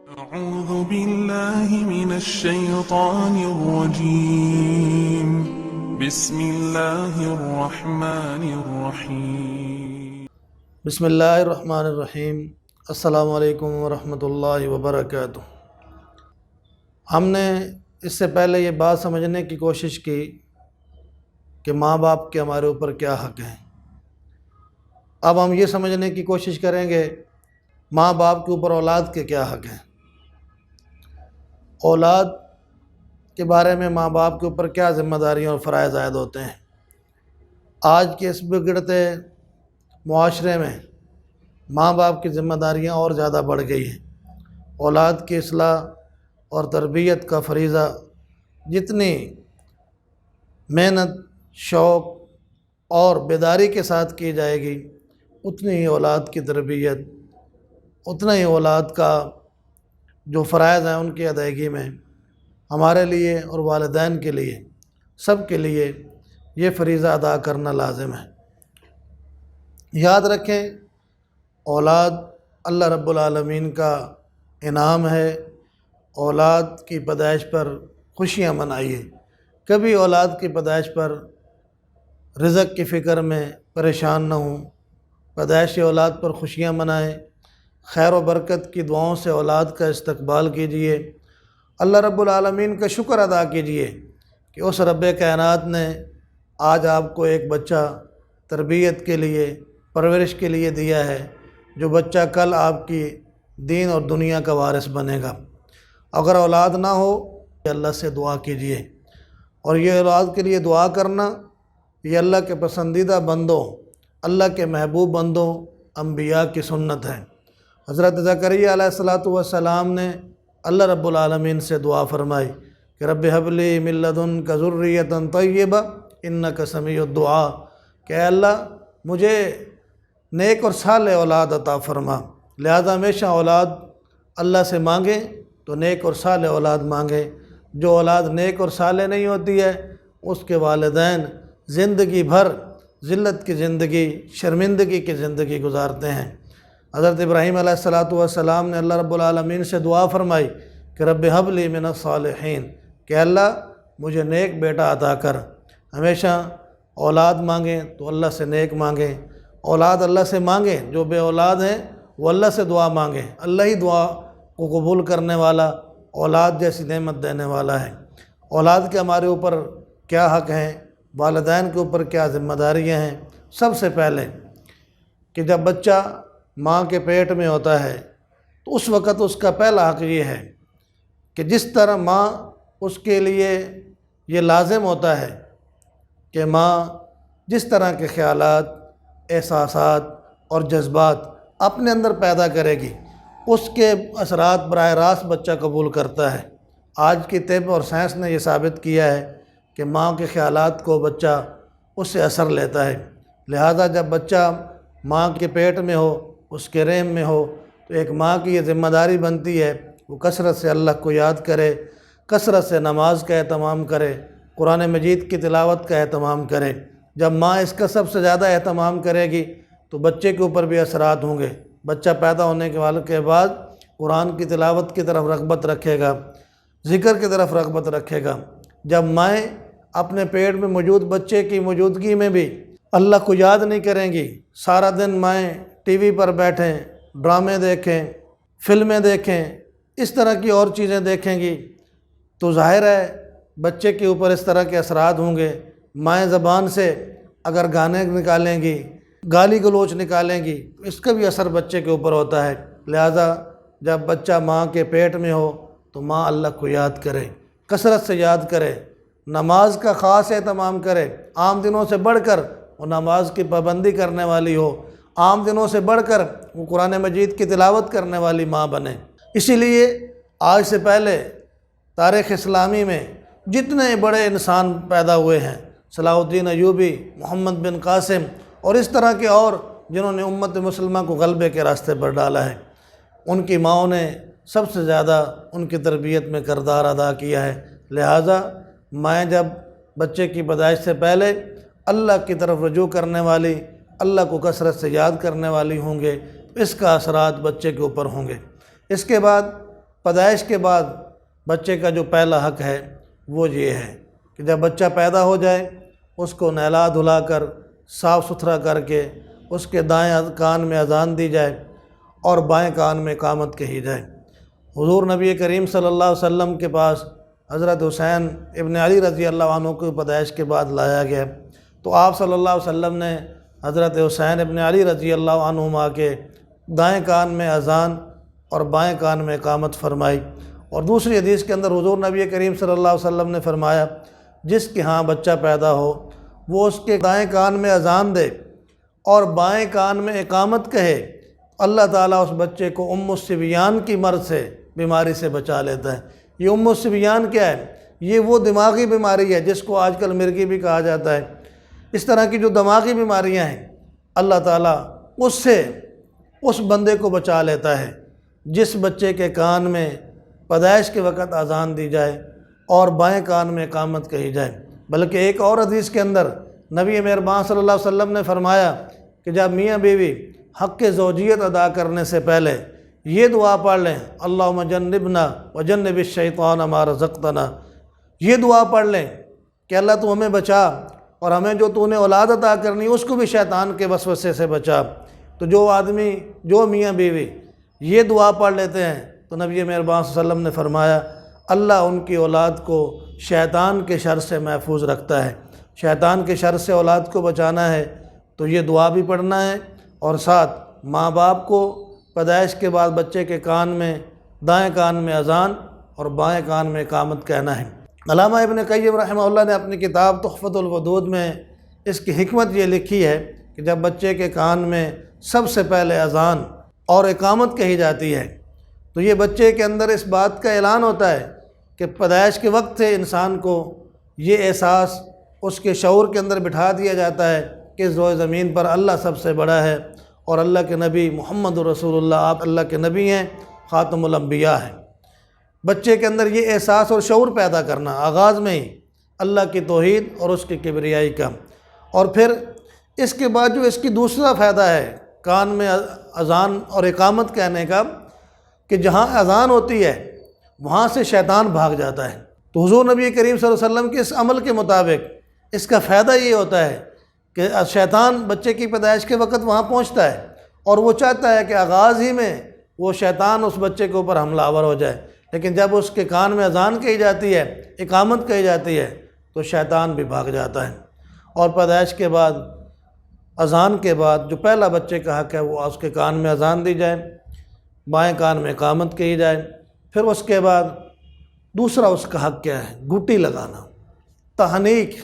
أعوذ بالله من الشيطان الرجيم بسم الله الرحمن الرحيم بسم اللہ الرحمن الرحیم۔ السلام علیکم ورحمۃ اللہ وبرکاتہ۔ ہم نے اس سے پہلے یہ بات سمجھنے کی کوشش کی کہ ماں باپ کے ہمارے اوپر کیا حق ہیں۔ اب ہم یہ سمجھنے کی کوشش کریں گے ماں باپ کے اوپر اولاد کے کیا حق ہیں، اولاد کے بارے میں ماں باپ کے اوپر کیا ذمہ داریاں اور فرائض عائد ہوتے ہیں۔ آج کے اس بگڑتے معاشرے میں ماں باپ کی ذمہ داریاں اور زیادہ بڑھ گئی ہیں۔ اولاد کی اصلاح اور تربیت کا فریضہ جتنی محنت، شوق اور بیداری کے ساتھ کی جائے گی، اتنی ہی اولاد کی تربیت، اتنا ہی اولاد کا جو فرائض ہیں ان کی ادائیگی میں ہمارے لیے اور والدین کے لیے، سب کے لیے یہ فریضہ ادا کرنا لازم ہے۔ یاد رکھیں، اولاد اللہ رب العالمین کا انعام ہے۔ اولاد کی پیدائش پر خوشیاں منائیے، کبھی اولاد کی پیدائش پر رزق کی فکر میں پریشان نہ ہوں۔ پیدائش اولاد پر خوشیاں منائیں، خیر و برکت کی دعاؤں سے اولاد کا استقبال کیجیے۔ اللہ رب العالمین کا شکر ادا کیجیے کہ اس رب کائنات نے آج آپ کو ایک بچہ تربیت کے لیے، پرورش کے لیے دیا ہے، جو بچہ کل آپ کی دین اور دنیا کا وارث بنے گا۔ اگر اولاد نہ ہو تو اللہ سے دعا کیجیے، اور یہ اولاد کے لیے دعا کرنا یہ اللہ کے پسندیدہ بندوں، اللہ کے محبوب بندوں، انبیاء کی سنت ہے۔ حضرت زکریا علیہ السلام نے اللہ رب العالمین سے دعا فرمائی کہ رب ہب لی من لدنک ذریۃ طیبہ انک سمیع الدعاء، کہ اے اللہ مجھے نیک اور صالح اولاد عطا فرما۔ لہذا ہمیشہ اولاد اللہ سے مانگیں تو نیک اور صالح اولاد مانگیں۔ جو اولاد نیک اور صالح نہیں ہوتی ہے، اس کے والدین زندگی بھر ذلت کی زندگی، شرمندگی کی زندگی گزارتے ہیں۔ حضرت ابراہیم علیہ السلام نے اللہ رب العالمین سے دعا فرمائی کہ رب حب لی من الصالحین، کہ اللہ مجھے نیک بیٹا عطا کر۔ ہمیشہ اولاد مانگیں تو اللہ سے نیک مانگیں، اولاد اللہ سے مانگیں۔ جو بے اولاد ہیں وہ اللہ سے دعا مانگیں، اللہ ہی دعا کو قبول کرنے والا، اولاد جیسی نعمت دینے والا ہے۔ اولاد کے ہمارے اوپر کیا حق ہیں، والدین کے اوپر کیا ذمہ داریاں ہیں۔ سب سے پہلے کہ جب بچہ ماں کے پیٹ میں ہوتا ہے تو اس وقت اس کا پہلا حق یہ ہے کہ جس طرح ماں اس کے لیے یہ لازم ہوتا ہے کہ ماں جس طرح کے خیالات، احساسات اور جذبات اپنے اندر پیدا کرے گی، اس کے اثرات براہ راست بچہ قبول کرتا ہے۔ آج کی طب اور سائنس نے یہ ثابت کیا ہے کہ ماں کے خیالات کو بچہ اس سے اثر لیتا ہے۔ لہذا جب بچہ ماں کے پیٹ میں ہو، اس کے رحم میں ہو، تو ایک ماں کی یہ ذمہ داری بنتی ہے وہ کثرت سے اللہ کو یاد کرے، کثرت سے نماز کا اہتمام کرے، قرآن مجید کی تلاوت کا اہتمام کرے۔ جب ماں اس کا سب سے زیادہ اہتمام کرے گی تو بچے کے اوپر بھی اثرات ہوں گے۔ بچہ پیدا ہونے کے بعد قرآن کی تلاوت کی طرف رغبت رکھے گا، ذکر کی طرف رغبت رکھے گا۔ جب مائیں اپنے پیٹ میں موجود بچے کی موجودگی میں بھی اللہ کو یاد نہیں کریں گی، سارا دن مائیں ٹی وی پر بیٹھیں، ڈرامے دیکھیں، فلمیں دیکھیں، اس طرح کی اور چیزیں دیکھیں گی، تو ظاہر ہے بچے کے اوپر اس طرح کے اثرات ہوں گے۔ مائیں زبان سے اگر گانے نکالیں گی، گالی گلوچ نکالیں گی، اس کا بھی اثر بچے کے اوپر ہوتا ہے۔ لہذا جب بچہ ماں کے پیٹ میں ہو تو ماں اللہ کو یاد کرے، کثرت سے یاد کرے، نماز کا خاص اہتمام کرے، عام دنوں سے بڑھ کر وہ نماز کی پابندی کرنے والی ہو، عام دنوں سے بڑھ کر وہ قرآن مجید کی تلاوت کرنے والی ماں بنے۔ اسی لیے آج سے پہلے تاریخ اسلامی میں جتنے بڑے انسان پیدا ہوئے ہیں، صلاح الدین ایوبی، محمد بن قاسم اور اس طرح کے اور جنہوں نے امت مسلمہ کو غلبے کے راستے پر ڈالا ہے، ان کی ماؤں نے سب سے زیادہ ان کی تربیت میں کردار ادا کیا ہے۔ لہٰذا مائیں جب بچے کی پیدائش سے پہلے اللہ کی طرف رجوع کرنے والی، اللہ کو کثرت سے یاد کرنے والی ہوں گے، اس کا اثرات بچے کے اوپر ہوں گے۔ اس کے بعد پیدائش کے بعد بچے کا جو پہلا حق ہے وہ یہ ہے کہ جب بچہ پیدا ہو جائے اس کو نہلا دھلا کر صاف ستھرا کر کے اس کے دائیں کان میں اذان دی جائے اور بائیں کان میں اقامت کہی جائے۔ حضور نبی کریم صلی اللہ علیہ وسلم کے پاس حضرت حسین ابن علی رضی اللہ عنہ کو پیدائش کے بعد لایا گیا، تو آپ صلی اللہ علیہ وسلم نے حضرت حسین ابن علی رضی اللہ عنہما کے دائیں کان میں اذان اور بائیں کان میں اقامت فرمائی۔ اور دوسری حدیث کے اندر حضور نبی کریم صلی اللہ علیہ وسلم نے فرمایا جس کے ہاں بچہ پیدا ہو وہ اس کے دائیں کان میں اذان دے اور بائیں کان میں اقامت کہے، اللہ تعالیٰ اس بچے کو ام الصبیان کی مرض سے، بیماری سے بچا لیتا ہے۔ یہ ام الصبیان کیا ہے؟ یہ وہ دماغی بیماری ہے جس کو آج کل مرگی بھی کہا جاتا ہے۔ اس طرح کی جو دماغی بیماریاں ہیں اللہ تعالیٰ اس سے اس بندے کو بچا لیتا ہے جس بچے کے کان میں پیدائش کے وقت اذان دی جائے اور بائیں کان میں اقامت کہی جائے۔ بلکہ ایک اور حدیث کے اندر نبی مہربان صلی اللہ علیہ وسلم نے فرمایا کہ جب میاں بیوی حق زوجیت ادا کرنے سے پہلے یہ دعا پڑھ لیں، اللہم جنبنا وجنب الشیطان ما رزقتنا، یہ دعا پڑھ لیں کہ اللہ تو ہمیں بچا اور ہمیں جو تو نے اولاد عطا کرنی اس کو بھی شیطان کے وسوسے سے بچا۔ تو جو میاں بیوی یہ دعا پڑھ لیتے ہیں تو نبی مہربان صلی اللہ علیہ وسلم نے فرمایا اللہ ان کی اولاد کو شیطان کے شر سے محفوظ رکھتا ہے۔ شیطان کے شر سے اولاد کو بچانا ہے تو یہ دعا بھی پڑھنا ہے، اور ساتھ ماں باپ کو پیدائش کے بعد بچے کے کان میں دائیں کان میں اذان اور بائیں کان میں اقامت کہنا ہے۔ علامہ ابن قیم رحمہ اللہ نے اپنی کتاب تحفۃ الودود میں اس کی حکمت یہ لکھی ہے کہ جب بچے کے کان میں سب سے پہلے اذان اور اقامت کہی جاتی ہے تو یہ بچے کے اندر اس بات کا اعلان ہوتا ہے کہ پیدائش کے وقت سے انسان کو یہ احساس اس کے شعور کے اندر بٹھا دیا جاتا ہے کہ اس روئے زمین پر اللہ سب سے بڑا ہے اور اللہ کے نبی محمد رسول اللہ، آپ اللہ کے نبی ہیں، خاتم الانبیاء ہیں۔ بچے کے اندر یہ احساس اور شعور پیدا کرنا آغاز میں ہی اللہ کی توحید اور اس کی کبریائی کا، اور پھر اس کے بعد جو اس کی دوسرا فائدہ ہے کان میں اذان اور اقامت کہنے کا کہ جہاں اذان ہوتی ہے وہاں سے شیطان بھاگ جاتا ہے۔ تو حضور نبی کریم صلی اللہ علیہ وسلم کے اس عمل کے مطابق اس کا فائدہ یہ ہوتا ہے کہ شیطان بچے کی پیدائش کے وقت وہاں پہنچتا ہے اور وہ چاہتا ہے کہ آغاز ہی میں وہ شیطان اس بچے کے اوپر حملہ آور ہو جائے، لیکن جب اس کے کان میں اذان کہی جاتی ہے، اقامت کہی جاتی ہے تو شیطان بھی بھاگ جاتا ہے۔ اور پیدائش کے بعد اذان کے بعد جو پہلا بچے کا حق ہے وہ اس کے کان میں اذان دی جائے، بائیں کان میں اقامت کہی جائے۔ پھر اس کے بعد دوسرا اس کا حق کیا ہے؟ گھٹی لگانا، تحنیک،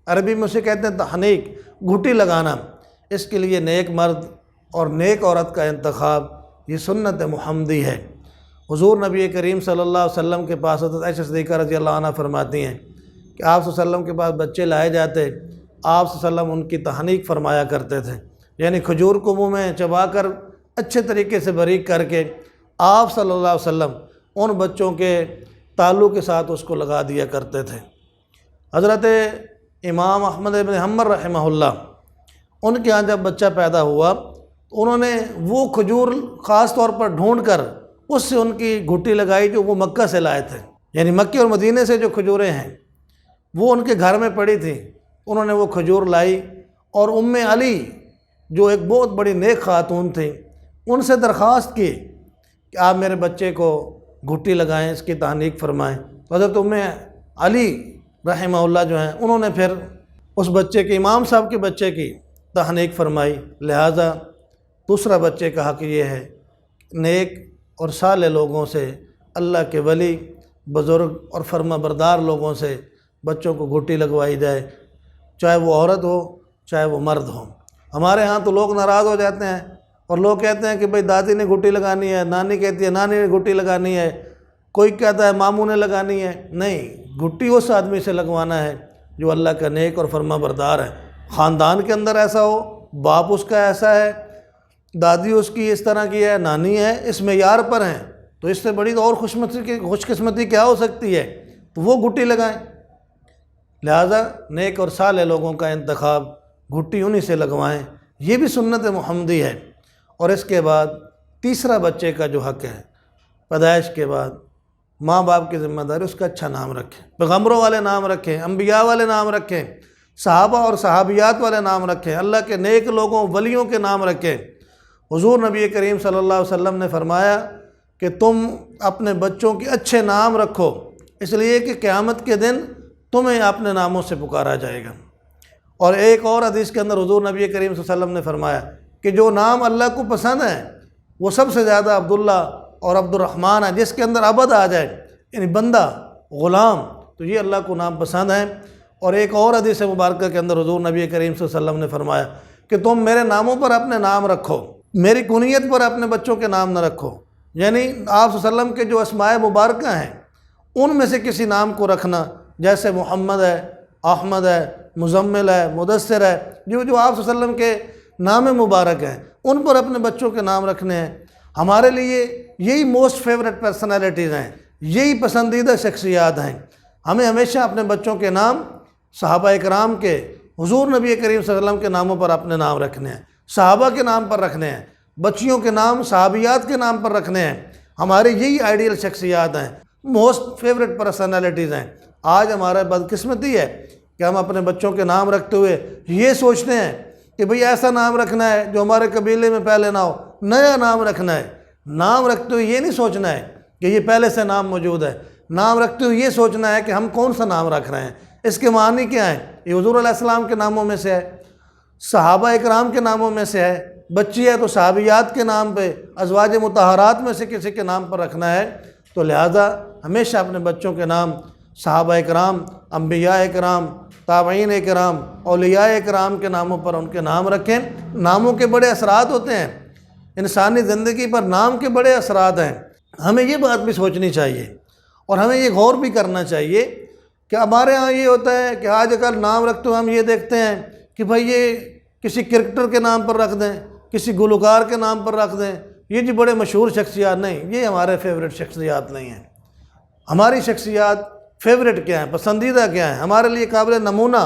عربی میں اسے کہتے ہیں تحنیک، گھٹی لگانا۔ اس کے لیے نیک مرد اور نیک عورت کا انتخاب یہ سنت محمدی ہے۔ حضور نبی کریم صلی اللہ علیہ وسلم کے پاس حضرت عائشہ صدیقہ رضی اللہ عنہ فرماتی ہیں کہ آپ صلی اللہ علیہ وسلم کے پاس بچے لائے جاتے، آپ صلی اللہ علیہ وسلم ان کی تحنیک فرمایا کرتے تھے، یعنی کھجور کو منہ میں چبا کر اچھے طریقے سے باریک کر کے آپ صلی اللہ علیہ وسلم ان بچوں کے تالو کے ساتھ اس کو لگا دیا کرتے تھے۔ حضرت امام احمد بن حنبل رحمہ اللہ، ان کے ہاں جب بچہ پیدا ہوا تو انہوں نے وہ کھجور خاص طور پر ڈھونڈ کر اس سے ان کی گھٹی لگائی جو وہ مکہ سے لائے تھے، یعنی مکے اور مدینے سے جو کھجوریں ہیں وہ ان کے گھر میں پڑی تھیں۔ انہوں نے وہ کھجور لائی اور ام علی جو ایک بہت بڑی نیک خاتون تھیں ان سے درخواست کی کہ آپ میرے بچے کو گھٹی لگائیں، اس کی تحنیک فرمائیں۔ تو حضرت ام علی رحمہ اللہ جو ہیں انہوں نے پھر اس بچے کے، امام صاحب کے بچے کی تحنیک فرمائی۔ لہٰذا دوسرا بچے کا حق یہ ہے نیک اور صالح لوگوں سے، اللہ کے ولی، بزرگ اور فرما بردار لوگوں سے بچوں کو گھٹی لگوائی جائے، چاہے وہ عورت ہو چاہے وہ مرد ہو۔ ہمارے ہاں تو لوگ ناراض ہو جاتے ہیں اور لوگ کہتے ہیں کہ بھئی دادی نے گھٹی لگانی ہے، نانی کہتی ہے نانی نے گھٹی لگانی ہے، کوئی کہتا ہے ماموں نے لگانی ہے۔ نہیں، گھٹی اس آدمی سے لگوانا ہے جو اللہ کا نیک اور فرما بردار ہے۔ خاندان کے اندر ایسا ہو، باپ اس کا ایسا ہے، دادی اس کی اس طرح کی ہے، نانی ہے، اس معیار پر ہیں، تو اس سے بڑی اور خوش قسمتی کیا ہو سکتی ہے؟ تو وہ گھٹی لگائیں۔ لہٰذا نیک اور صالح لوگوں کا انتخاب گھٹی انہی سے لگوائیں، یہ بھی سنت محمدی ہے۔ اور اس کے بعد تیسرا بچے کا جو حق ہے پیدائش کے بعد ماں باپ کی ذمہ داری اس کا اچھا نام رکھیں، پیغمبروں والے نام رکھیں، انبیاء والے نام رکھیں، صحابہ اور صحابیات والے نام رکھیں، اللہ کے نیک لوگوں ولیوں کے نام رکھیں۔ حضور نبی کریم صلی اللہ علیہ وسلم نے فرمایا کہ تم اپنے بچوں کے اچھے نام رکھو، اس لیے کہ قیامت کے دن تمہیں اپنے ناموں سے پکارا جائے گا۔ اور ایک اور حدیث کے اندر حضور نبی کریم صلی اللہ علیہ وسلم نے فرمایا کہ جو نام اللہ کو پسند ہے وہ سب سے زیادہ عبداللہ اور عبد الرحمن ہے، جس کے اندر عبد آ جائے یعنی بندہ، غلام، تو یہ اللہ کو نام پسند ہے۔ اور ایک اور حدیث مبارکہ کے اندر حضور نبی کریم صلی اللہ علیہ وسلم نے فرمایا کہ تم میرے ناموں پر اپنے نام رکھو، میری کنیت پر اپنے بچوں کے نام نہ رکھو، یعنی آپ صلی اللہ علیہ وسلم کے جو اسماء مبارکہ ہیں ان میں سے کسی نام کو رکھنا، جیسے محمد ہے، احمد ہے، مزمل ہے، مدثر ہے، جو آپ صلی اللہ علیہ وسلم کے نام مبارک ہیں ان پر اپنے بچوں کے نام رکھنے ہیں۔ ہمارے لیے یہی موسٹ فیوریٹ پرسنالٹیز ہیں، یہی پسندیدہ شخصیات ہیں۔ ہمیں ہمیشہ اپنے بچوں کے نام صحابہ اکرام کے، حضور نبی کریم صلی اللہ علیہ وسلم کے ناموں پر اپنے نام رکھنے ہیں، صحابہ کے نام پر رکھنے ہیں، بچیوں کے نام صحابیات کے نام پر رکھنے ہیں۔ ہمارے یہی آئیڈیل شخصیات ہیں، موسٹ فیوریٹ پرسنالٹیز ہیں۔ آج ہمارا بدقسمتی ہے کہ ہم اپنے بچوں کے نام رکھتے ہوئے یہ سوچتے ہیں کہ بھئی ایسا نام رکھنا ہے جو ہمارے قبیلے میں پہلے نہ ہو، نیا نام رکھنا ہے۔ نام رکھتے ہوئے یہ نہیں سوچنا ہے کہ یہ پہلے سے نام موجود ہے، نام رکھتے ہوئے یہ سوچنا ہے کہ ہم کون سا نام رکھ رہے ہیں، اس کے معنی کیا ہیں۔ یہ حضور علیہ السلام کے ناموں میں سے ہے، صحابہ اکرام کے ناموں میں سے ہے، بچی ہے تو صحابیات کے نام پہ، ازواج مطہرات میں سے کسی کے نام پر رکھنا ہے۔ تو لہذا ہمیشہ اپنے بچوں کے نام صحابہ اکرام، انبیاء اکرام، تابعین اکرام، اولیاء اکرام کے ناموں پر ان کے نام رکھیں۔ ناموں کے بڑے اثرات ہوتے ہیں، انسانی زندگی پر نام کے بڑے اثرات ہیں۔ ہمیں یہ بات بھی سوچنی چاہیے اور ہمیں یہ غور بھی کرنا چاہیے کہ ہمارے ہاں یہ ہوتا ہے کہ آج کل نام رکھتے ہوئے ہم یہ دیکھتے ہیں کہ بھائی یہ کسی کرکٹر کے نام پر رکھ دیں، کسی گلوکار کے نام پر رکھ دیں، یہ جی بڑے مشہور شخصیات۔ نہیں، یہ ہمارے فیوریٹ شخصیات نہیں ہیں۔ ہماری شخصیات فیوریٹ کیا ہیں، پسندیدہ کیا ہیں، ہمارے لیے قابل نمونہ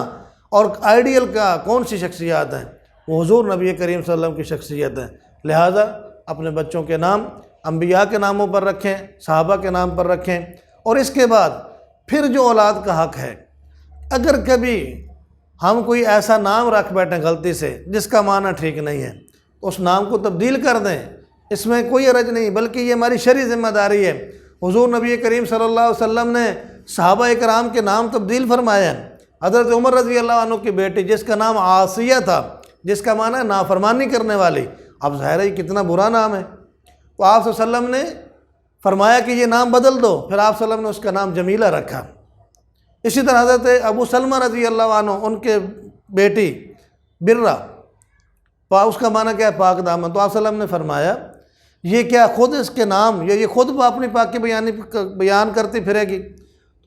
اور آئیڈیل کا کون سی شخصیات ہیں؟ وہ حضور نبی کریم صلی اللہ علیہ وسلم کی شخصیت ہے۔ لہٰذا اپنے بچوں کے نام انبیاء کے ناموں پر رکھیں، صحابہ کے نام پر رکھیں۔ اور اس کے بعد پھر جو اولاد کا حق ہے، اگر کبھی ہم کوئی ایسا نام رکھ بیٹھیں غلطی سے جس کا معنی ٹھیک نہیں ہے تو اس نام کو تبدیل کر دیں، اس میں کوئی حرج نہیں، بلکہ یہ ہماری شرعی ذمہ داری ہے۔ حضور نبی کریم صلی اللہ علیہ وسلم نے صحابہ اکرام کے نام تبدیل فرمائے ہیں۔ حضرت عمر رضی اللہ عنہ کی بیٹی جس کا نام عاصیہ تھا، جس کا معنی ہے نافرمانی کرنے والی، اب ظاہر ہے یہ کتنا برا نام ہے، تو آپ صلی اللہ علیہ وسلم نے فرمایا کہ یہ نام بدل دو، پھر آپ صلی اللہ علیہ وسلم نے اس کا نام جمیلہ رکھا۔ اسی طرح حضرت ابو سلمہ رضی اللہ عنہ، ان کے بیٹی برہ، اس کا معنی کیا ہے؟ پاک دامن۔ تو آپ صلی اللہ علیہ وسلم نے فرمایا یہ کیا خود اس کے نام، یہ خود اپنی پاکی بیان کرتی پھرے گی؟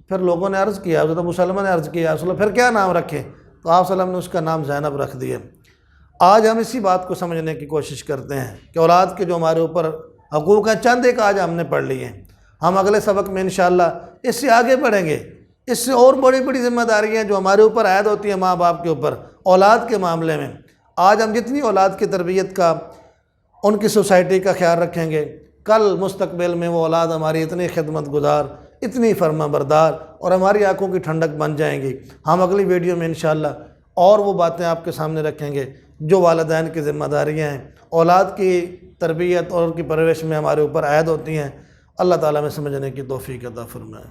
پھر لوگوں نے عرض کیا، حضرت ابو سلمہ نے عرض کیا، رسول اللہ پھر کیا نام رکھیں؟ تو آپ صلی اللہ علیہ وسلم نے اس کا نام زینب رکھ دیا۔ آج ہم اسی بات کو سمجھنے کی کوشش کرتے ہیں کہ اولاد کے جو ہمارے اوپر حقوق ہیں، چند ایک آج ہم نے پڑھ لیے ہیں، ہم اگلے سبق میں انشاءاللہ اس سے آگے بڑھیں گے۔ اس سے اور بڑی بڑی ذمہ داریاں جو ہمارے اوپر عائد ہوتی ہیں ماں باپ کے اوپر اولاد کے معاملے میں، آج ہم جتنی اولاد کی تربیت کا، ان کی سوسائٹی کا خیال رکھیں گے، کل مستقبل میں وہ اولاد ہماری اتنی خدمت گزار، اتنی فرما بردار اور ہماری آنکھوں کی ٹھنڈک بن جائیں گی۔ ہم اگلی ویڈیو میں انشاءاللہ اور وہ باتیں آپ کے سامنے رکھیں گے جو والدین کی ذمہ داریاں ہیں، اولاد کی تربیت اور ان کی پرورش میں ہمارے اوپر عائد ہوتی ہیں۔ اللہ تعالیٰ میں سمجھنے کی توفیق عطا فرمائے۔